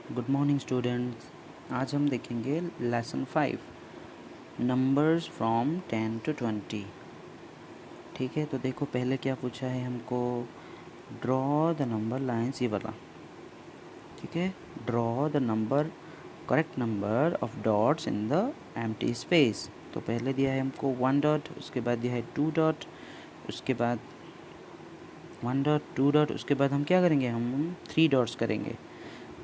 Good morning students. आज हम देखेंगे लेसन 5 नंबर्स फ्रॉम 10 to 20। ठीक है, तो देखो पहले क्या पूछा है हमको। ड्रॉ द नंबर लाइन्स, ये वाला। ठीक है, draw the number correct number of dots in the empty space. तो पहले दिया है हमको 1 डॉट, उसके बाद दिया है 2 डॉट, उसके बाद 1 डॉट 2 डॉट, उसके बाद हम क्या करेंगे, हम 3 डॉट्स करेंगे।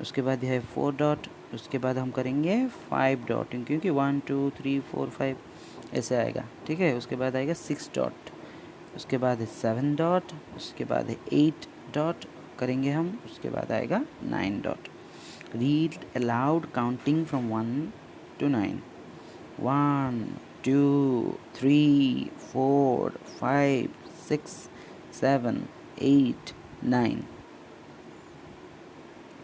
उसके बाद यह है 4 डॉट, उसके बाद हम करेंगे 5 डॉट, क्योंकि 1 2 3 4 5 ऐसे आएगा। ठीक है, उसके बाद आएगा 6 डॉट, उसके बाद है 7 डॉट, उसके बाद है 8 डॉट करेंगे हम, उसके बाद आएगा 9 dot. Read aloud counting from 1 to 9। 1 2 3 4 5 6 7 8 9।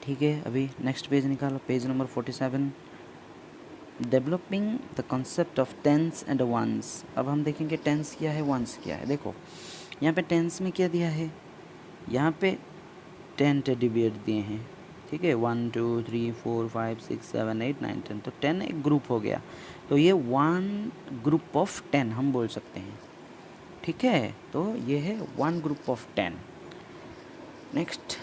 ठीक है, अभी नेक्स्ट पेज निकालो, page number 47। Developing the concept of tens and ones. अब हम देखेंगे टेंस क्या है, वंस क्या है। देखो यहाँ पे टेंस में क्या दिया है, यहाँ पे 10 टेडी बियर दिए हैं। ठीक है, 1 2 3 4 5 6 7 8 9 10, तो 10 एक ग्रुप हो गया, तो ये 1 ग्रुप ऑफ 10 हम बोल सकते हैं। ठीक है, तो ये है 1 ग्रुप ऑफ 10। नेक्स्ट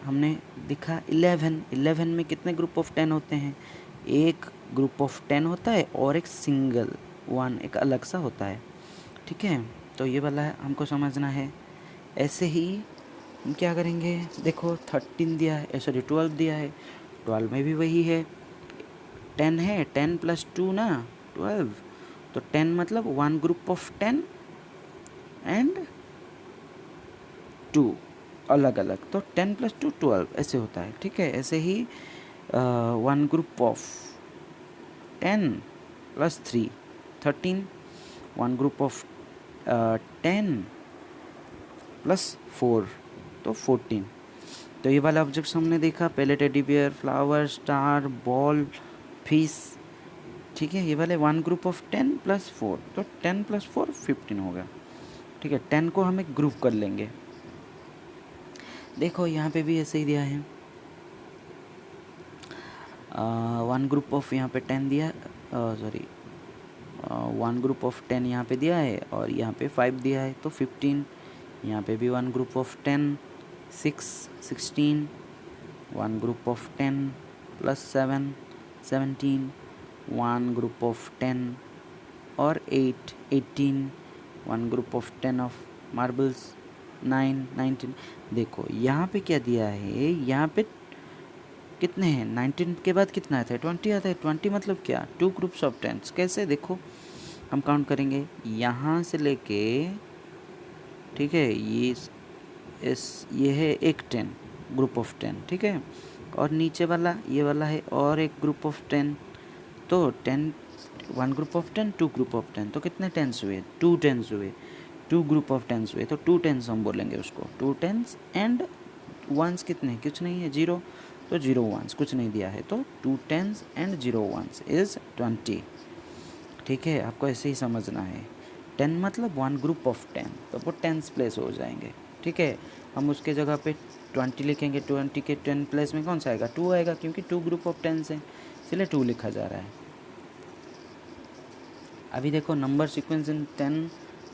हमने दिखा 11 में कितने ग्रुप ऑफ 10 होते हैं, एक ग्रुप ऑफ 10 होता है और एक सिंगल 1 एक अलग सा होता है। ठीक है, तो ये वाला हमको समझना है। ऐसे ही हम क्या करेंगे, देखो 13 दिया है, सॉरी 12 दिया है, 12 में भी वही है, 10 है, 10 + 2 ना 12, तो 10 मतलब 1 ग्रुप ऑफ 10 एंड 2 अलग अलग, तो 10 + 2 12 ऐसे होता है। ठीक है, ऐसे ही 1 ग्रुप ऑफ 10 + 3 13, 1 ग्रुप ऑफ 10 + 4 तो 14। तो ये वाला ऑब्जेक्ट्स हमने देखा, पहले teddy bear, flower, star, ball, fish. ठीक है, ये वाले 1 ग्रुप ऑफ 10 + 4, तो 10 + 4 15 होगा। ठीक है, 10 को हम एक ग्रुप कर लेंगे। देखो यहाँ पे भी ऐसे ही दिया है, 1 ग्रुप ऑफ यहाँ पे 10 दिया, सॉरी 1 ग्रुप ऑफ 10 यहाँ पे दिया है और यहाँ पे 5 दिया है, तो 15। यहाँ पे भी 1 group of 10 6 16, 1 group of 10 + 7 17, 1 group of 10 और 8 18, 1 ग्रुप ऑफ 10 ऑफ मार्बल्स 9 19। देखो यहाँ पे क्या दिया है, यहाँ पे कितने हैं, 19 के बाद कितना आता है, 20 आता है। 20 मतलब क्या, 2 ग्रुप्स ऑफ 10। कैसे, देखो हम काउंट करेंगे यहाँ से लेके, ठीक है, ये है एक 10 ग्रुप ऑफ 10। ठीक है, और नीचे वाला ये वाला है और एक ग्रुप ऑफ 10, तो 10 1 ग्रुप ऑफ 10 2 ग्रुप ऑफ 10, तो कितने टेंस हुए, 2 टेंस हुए, 2 ग्रुप ऑफ 10 हुए, तो 2 टेंस हम बोलेंगे उसको, 2 टेंस एंड वंस कितने, कुछ नहीं है, 0, तो 0 वंस कुछ नहीं दिया है, तो 2 टेंस एंड 0 वंस इज़ 20। ठीक है, आपको ऐसे ही समझना है। 10 मतलब 1 ग्रुप ऑफ 10, तो वो टेंस प्लेस हो जाएंगे। ठीक है, हम उसके जगह पे 20 लिखेंगे, 20 के 10 प्लेस में कौन सा आएगा, 2 आएगा, क्योंकि 2 ग्रुप ऑफ 10 है, इसलिए 2 लिखा जा रहा है। अभी देखो number sequence in 10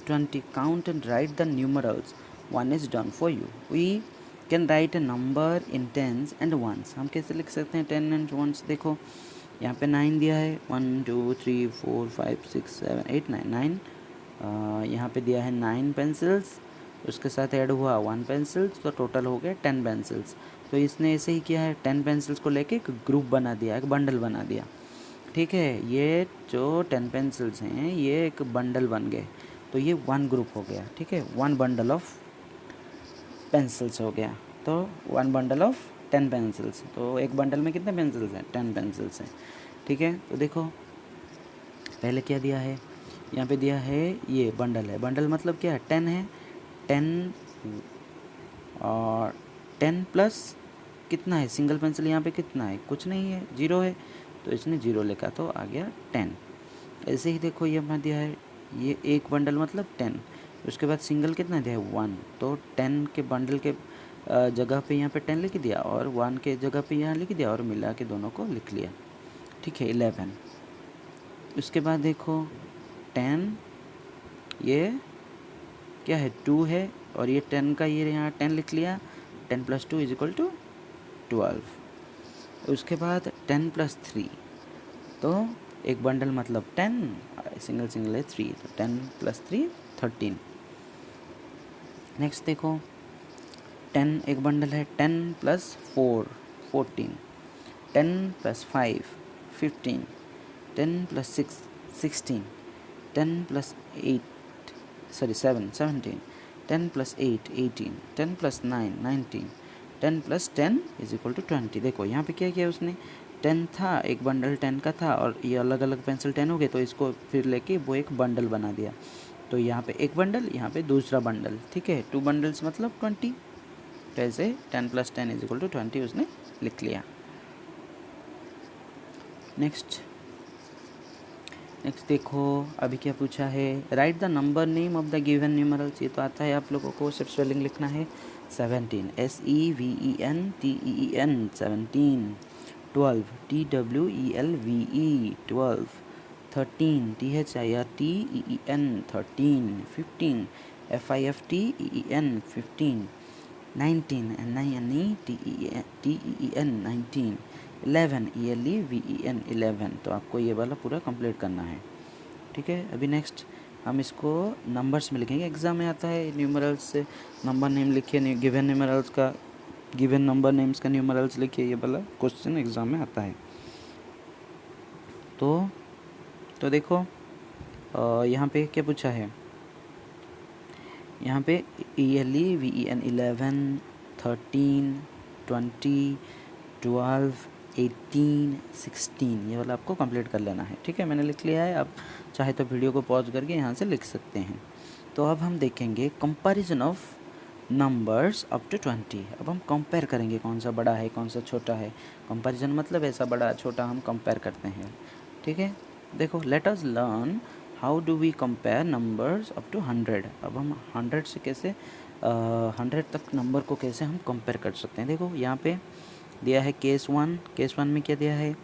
20, count and write the numerals, 1 is done for you. We can write a number in tens and ones. हम कैसे लिख सकते हैं 10 एंड वंस, देखो यहाँ पे 9 दिया है, 1 2 3 4 5 6 7 8 9 9। यहाँ पे दिया है 9 पेंसिल्स, उसके साथ ऐड हुआ 1 पेंसिल्स, तो टोटल हो गए 10 पेंसिल्स। तो इसने ऐसे ही किया है, 10 पेंसिल्स को लेके एक ग्रुप बना दिया, एक बंडल बना दिया। ठीक है, ये जो 10 पेंसिल्स हैं ये एक बंडल बन गए, तो ये 1 ग्रुप हो गया। ठीक है, 1 बंडल ऑफ पेंसिल्स हो गया, तो 1 बंडल ऑफ 10 पेंसिल्स, तो एक बंडल में कितने पेंसिल्स हैं, 10 पेंसिल्स हैं। ठीक है, तो देखो पहले क्या दिया है, यहाँ पे दिया है ये बंडल है, बंडल मतलब क्या है, 10 है, 10 और 10 प्लस कितना है, सिंगल पेंसिल यहाँ पे कितना है, कुछ नहीं है, 0 है, तो इसने 0 लिखा, तो आ गया 10। ऐसे ही देखो ये अपना दिया है, ये एक बंडल मतलब 10, उसके बाद सिंगल कितना दिया है 1, तो 10 के बंडल के जगह पे यहाँ पे 10 लिख दिया और 1 के जगह पे यहाँ लिख दिया और मिला के दोनों को लिख लिया, ठीक है 11। उसके बाद देखो 10, ये क्या है 2 है और ये 10 का ये यहाँ 10 लिख लिया, 10 + 2 = 12। उसके बाद 10 + 3, तो एक बंडल मतलब 10, सिंगल सिंगल है 3, तो 10 + 3 13। नेक्स्ट देखो 10 एक बंडल है, 10 + 4 14, 10 + 5 15, 10 + 6 16, 10 + 7 17, 10 + 8 18, 10 + 9 19, 10 + 10 = 20। देखो यहाँ पे क्या किया उसने, 10 था, एक बंडल 10 का था और ये अलग अलग पेंसिल 10 हो गए, तो इसको फिर लेके वो एक बंडल बना दिया। तो यहाँ पे एक बंडल, यहाँ पे दूसरा बंडल, ठीक है 2 बंडल्स मतलब 20। तो ऐसे 10 + 10 = 20 उसने लिख लिया। नेक्स्ट देखो अभी क्या पूछा है, right the number name of the given numerals. ये तो आता है आप लोगों को, सिर्फ स्पेलिंग लिखना है। 17 SEVENTEEN 17, 12 TWELVE 12, 13 THIRTEEN 13, 15 FIFTEEN 15, 19 NINETEEN 19, 11 ELEVEN 11। तो आपको ये वाला पूरा कंप्लीट करना है, ठीक है। अभी नेक्स्ट हम इसको नंबर्स में लिखेंगे, एग्ज़ाम में आता है न्यूमरल्स से नंबर नेम लिखिए, गिवन न्यूमरल्स का गिवन नंबर नेम्स का न्यूमरल्स लिखिए, ये वाला क्वेश्चन एग्ज़ाम में आता है। तो देखो यहाँ पे क्या पूछा है, यहाँ पे ELEVEN 11 13 20 12 18 16 ये वाला आपको कंप्लीट कर लेना है, ठीक है। मैंने लिख लिया है, आप चाहे तो वीडियो को पॉज करके यहाँ से लिख सकते हैं। तो अब हम देखेंगे comparison of numbers up to 20। अब हम कंपेयर करेंगे कौन सा बड़ा है कौन सा छोटा है। कंपैरिजन मतलब ऐसा बड़ा छोटा हम कंपेयर करते हैं, ठीक है। देखो let us learn how do we compare numbers up to 100। अब हम 100 से कैसे 100 तक नंबर को कैसे हम कंपेयर कर सकते हैं। देखो यहाँ पे दिया है केस 1 में क्या दिया है,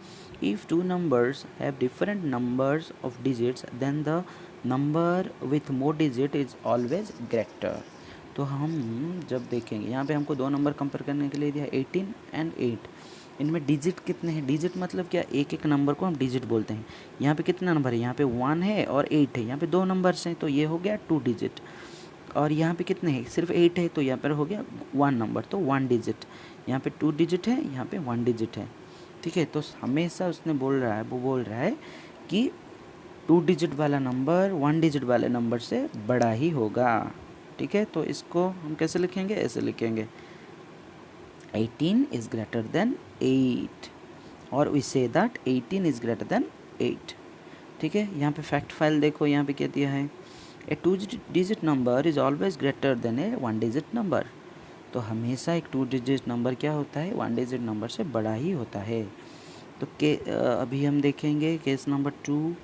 if two numbers have different numbers of digits then the number with more digit is always greater. तो हम जब देखेंगे यहाँ पे हमको दो नंबर कंपेयर करने के लिए दिया 18 और 8, इनमें डिजिट कितने हैं, डिजिट मतलब क्या, एक एक नंबर को हम डिजिट बोलते हैं। यहाँ पे कितना नंबर है, यहाँ पे 1 है और 8 है, यहाँ पे 2 नंबर्स हैं तो ये हो गया 2 डिजिट। और यहाँ पे कितने हैं, सिर्फ 8 है तो यहाँ पर हो गया 1 नंबर, तो 1 डिजिट। यहाँ पे 2 डिजिट है, यहाँ पे 1 डिजिट है, ठीक है। तो हमेशा उसने बोल रहा है, वो बोल रहा है कि 2 डिजिट वाला नंबर 1 डिजिट वाले नंबर से बड़ा ही होगा, ठीक है। तो इसको हम कैसे लिखेंगे, ऐसे लिखेंगे 18 is greater than 8 और we say that 18 is greater than 8, ठीक है। यहाँ पे फैक्ट फाइल देखो, यहाँ पे क्या दिया है, ए 2 digit number is always greater than A 1 digit number. तो हमेशा एक 2 डिजिट नंबर क्या होता है, 1 डिजिट नंबर से बड़ा ही होता है। तो अभी हम देखेंगे case number 2,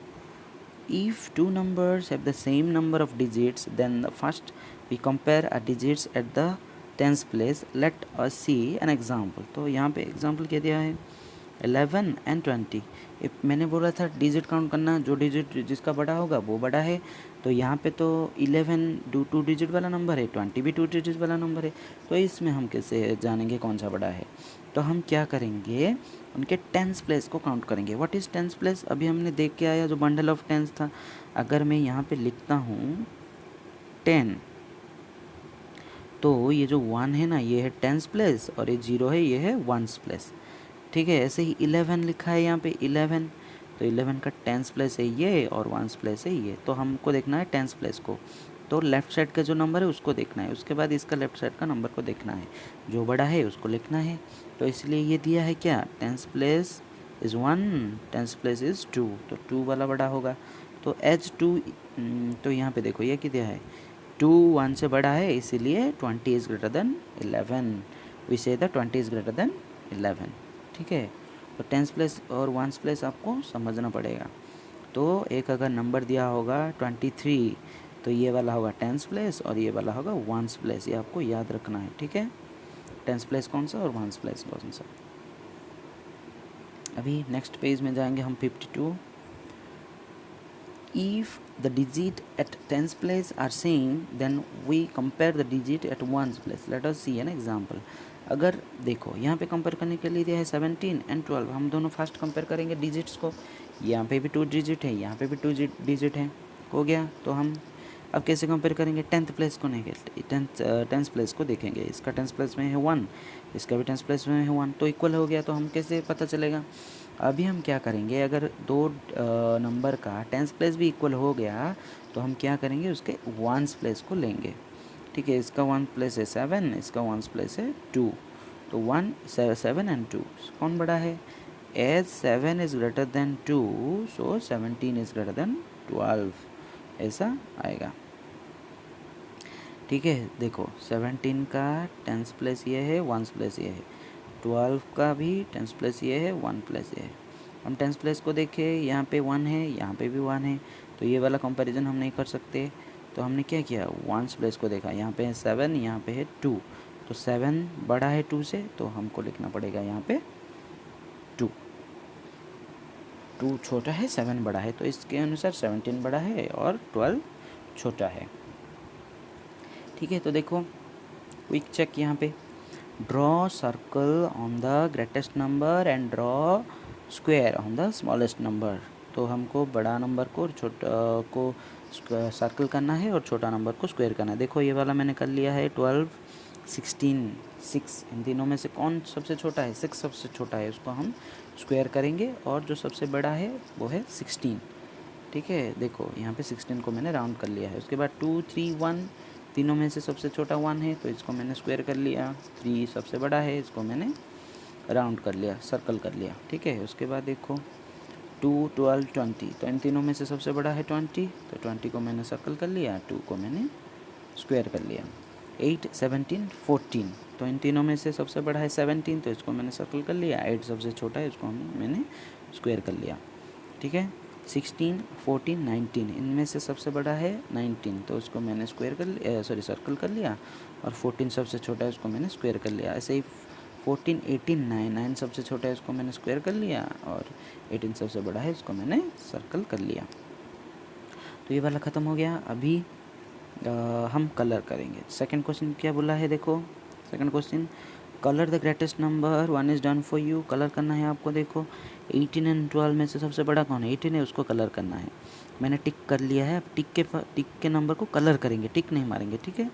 if two numbers have the same number of digits then the first we compare a digits at the tens place। let us see an example। तो यहाँ पे एग्जाम्पल क्या दिया है, 11 and 20। मैंने बोला था डिजिट काउंट करना, जो डिजिट जिसका बड़ा होगा वो बड़ा है। तो यहाँ पे तो 11 2 डिजिट वाला नंबर है, 20 भी 2 डिजिट वाला नंबर है। तो इसमें हम कैसे जानेंगे कौन सा बड़ा है, तो हम क्या करेंगे, उनके टेंस प्लेस को काउंट करेंगे। व्हाट इज़ टेंस प्लेस, अभी हमने देख के आया जो बंडल ऑफ टेंस था। अगर मैं यहाँ पे लिखता हूँ 10, तो ये जो 1 है ना, ये है टेंस प्लेस और ये 0 है, ये है वंस प्लेस, ठीक है। ऐसे ही 11 लिखा है यहाँ पे 11, तो 11 का टेंस प्लेस है ये और वंस प्लेस है ये। तो हमको देखना है टेंस प्लेस को, तो लेफ़्ट साइड का जो नंबर है उसको देखना है, उसके बाद इसका लेफ़्ट साइड का नंबर को देखना है, जो बड़ा है उसको लिखना है। तो इसलिए ये दिया है क्या, tens place is 1, tens place is 2, तो 2 वाला बड़ा होगा। तो एज 2, तो यहाँ पे देखो ये क्या दिया है, 2 1 से बड़ा है, इसीलिए 20 इज़ ग्रेटर देन 11। वी से द 20 इज़ ग्रेटर देन 11, ठीक है। तो टेंस प्लेस और वंस प्लेस आपको समझना पड़ेगा। तो एक अगर नंबर दिया होगा 23, तो ये वाला होगा टेंस प्लेस और ये वाला होगा वंस प्लेस, ये आपको याद रखना है, ठीक है। टेंस प्लेस कौन सा और वंस प्लेस कौन सा। अभी नेक्स्ट पेज में जाएंगे हम 52। If the digit at tens place are same, then we compare the digit at ones place. Let us see an example. अगर देखो यहाँ पे कंपेयर करने के लिए दिया है 17 एंड 12, हम दोनों फर्स्ट कंपेयर करेंगे डिजिट्स को। यहाँ पे भी 2 डिजिट है, यहाँ पे भी 2 डिजिट है, हो गया। तो हम अब कैसे कंपेयर करेंगे, टेंथ प्लेस को नहीं, टेंथ प्लेस को देखेंगे। इसका टेंथ प्लेस में है 1, इसका भी टेंथ प्लेस में है 1, तो इक्वल हो गया। तो हम कैसे पता चलेगा, अभी हम क्या करेंगे, अगर दो नंबर का टेंथ प्लेस भी इक्वल हो गया तो हम क्या करेंगे, उसके वंस प्लेस को लेंगे। ठीक है, इसका वन प्लेस है 7, इसका वंस प्लेस है 2, तो 1 7 एंड 2 कौन बड़ा है। As 7 is greater than 2, so 17 is greater than 12, ऐसा आएगा। ठीक है, देखो 17 का टेंस प्लेस ये है, वंस प्लेस ये है, 12 का भी टेंस प्लेस ये है, वन प्लेस ये है। हम टेंस प्लेस को देखें, यहाँ पे 1 है, यहाँ पे भी 1 है, तो ये वाला कंपैरिजन हम नहीं कर सकते। तो हमने क्या किया, वंस प्लेस को देखा, यहाँ पे है 7, यहाँ पे है 2, तो 7 बड़ा है 2 से, तो हमको लिखना पड़ेगा यहाँ पे 2 छोटा है, 7 बड़ा है, तो इसके अनुसार 17 बड़ा है और 12 छोटा है। ठीक है, तो देखो क्विक चेक यहाँ पे, draw circle on the greatest number and draw square on the smallest number. तो हमको बड़ा नंबर को छोटा को सर्कल करना है और छोटा नंबर को स्क्वायर करना है। देखो ये वाला मैंने कर लिया है, 12 16 6, इन तीनों में से कौन सबसे छोटा है, 6 सबसे छोटा है, उसको हम स्क्वायर करेंगे, और जो सबसे बड़ा है वो है 16। ठीक है, देखो यहाँ पे 16 को मैंने राउंड कर लिया है। उसके बाद 2 3 1, तीनों में से सबसे छोटा 1 है, तो इसको मैंने स्क्वायर कर लिया। 3 सबसे बड़ा है, इसको मैंने राउंड कर लिया, सर्कल कर लिया। ठीक है, उसके बाद देखो 2 12 20, तो इन तीनों में से सबसे बड़ा है 20, तो 20 को मैंने सर्कल कर लिया, 2 को मैंने स्क्वायर कर लिया। 8 17 14, तो इन तीनों में से सबसे बड़ा है 17, तो इसको मैंने सर्कल कर लिया। 8 सबसे छोटा है, इसको मैंने स्क्वायर कर लिया। ठीक है, 16 14 19, इनमें से सबसे बड़ा है 19, तो उसको मैंने स्क्वायर कर लिया, सर्कल कर लिया, और 14 सबसे छोटा है, उसको मैंने स्क्वायर कर लिया। ऐसे ही 14 18 9 सबसे छोटा है, उसको मैंने स्क्वायर कर लिया, और 18 सबसे बड़ा है, इसको मैंने सर्कल कर लिया। तो ये वाला ख़त्म हो गया। अभी हम कलर करेंगे। सेकंड क्वेश्चन क्या बोला है, देखो second question, colour the greatest number, 1 is done for you. Colour करना है आपको। देखो 18 एंड 12 में से सबसे बड़ा कौन है, 18 है, उसको कलर करना है। मैंने टिक कर लिया है। अब टिक के नंबर को कलर करेंगे, टिक नहीं मारेंगे। ठीक है,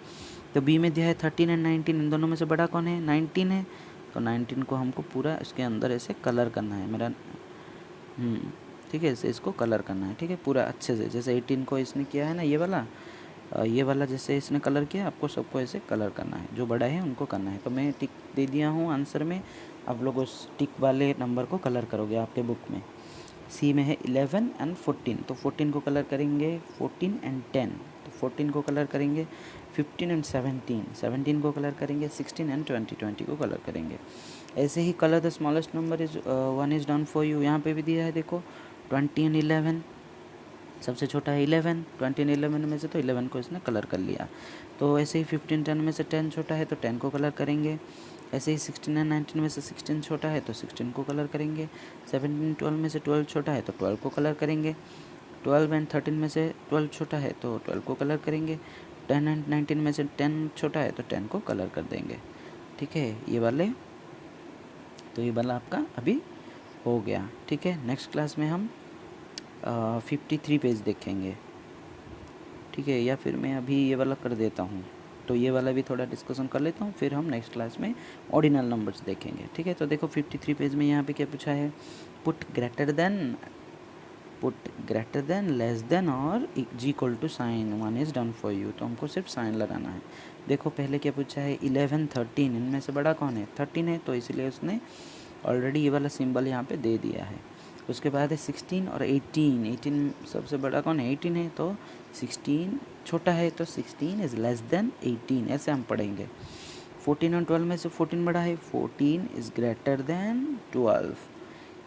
तो बी में दिया है 13 एंड 19, इन दोनों में से बड़ा कौन है, 19 है, तो 19 को हमको पूरा इसके अंदर ऐसे कलर करना है मेरा। ठीक है, ऐसे इसको कलर करना है। ठीक है, पूरा अच्छे से, जैसे 18 को इसने किया है ना, ये वाला जैसे इसने कलर किया, आपको सबको ऐसे कलर करना है, जो बड़ा है उनको करना है। तो मैं टिक दे दिया हूँ आंसर में, आप लोग उस टिक वाले नंबर को कलर करोगे। आपके बुक में सी में है 11 एंड 14, तो 14 को कलर करेंगे, 14 एंड 10, तो 14 को कलर करेंगे, 15 एंड 17, 17 को कलर करेंगे, 16 एंड 20, 20 को कलर करेंगे। ऐसे ही colour the smallest number is 1 is done for you. यहाँ पे भी दिया है, देखो 20 एंड 11, सबसे छोटा है 11, 20 एंड 11 में से तो 11 को इसने कलर कर लिया। तो ऐसे ही 15 10 में से 10 छोटा है, तो 10 को कलर करेंगे। ऐसे ही 16 एंड 19 में से 16 छोटा है, तो 16 को कलर करेंगे। 17 12 में से 12 छोटा है, तो 12 को कलर करेंगे। 12 एंड 13 में से 12 छोटा है, तो 12 को कलर करेंगे। 10 एंड 19 में से 10 छोटा है, तो 10 को कलर कर देंगे। ठीक है, ये वाले, तो ये वाला आपका अभी हो गया। ठीक है, नेक्स्ट क्लास में हम 53 पेज देखेंगे। ठीक है, या फिर मैं अभी ये वाला कर देता हूँ, तो ये वाला भी थोड़ा डिस्कशन कर लेता हूँ, फिर हम नेक्स्ट क्लास में ऑर्डिनल नंबर्स देखेंगे। ठीक है, तो देखो 53 पेज में यहाँ पे क्या पूछा है, put greater than less than और जी equal to sign, 1 is done for you. तो हमको सिर्फ साइन लगाना है। देखो पहले क्या पूछा है, 11 13, इनमें से बड़ा कौन है, 13 है, तो इसलिए उसने ऑलरेडी ये वाला सिंबल यहाँ पे दे दिया है। उसके बाद है 16 और 18, 18 सबसे बड़ा कौन है, 18 है, तो 16 छोटा है, तो 16 इज़ लेस देन 18, ऐसे हम पढ़ेंगे। 14 और 12 में से 14 बड़ा है, 14 इज़ ग्रेटर देन 12।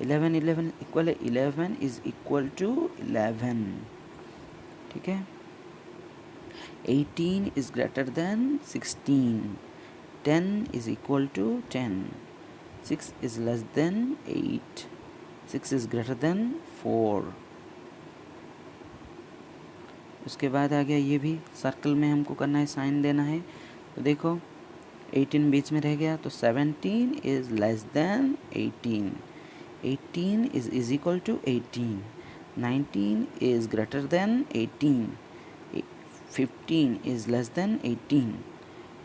11 इक्वल है, 11 इज़ इक्वल टू 11। ठीक है, 18 is greater than 16, 10 is equal to 10, 6 is less than 8, 6 is greater than 4। उसके बाद आ गया ये भी सर्कल में हमको करना है, साइन देना है। तो देखो 18 बीच में रह गया, तो 17 is less than 18, 18 is equal to 18, 19 is greater than 18, 15 is less than 18,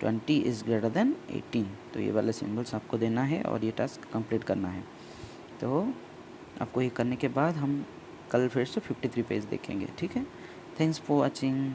20 is greater than 18। तो ये वाले सिम्बल्स आपको देना है और ये टास्क कंप्लीट करना है। तो आपको ये करने के बाद हम कल फिर से 53 पेज देखेंगे, ठीक है। Thanks for watching.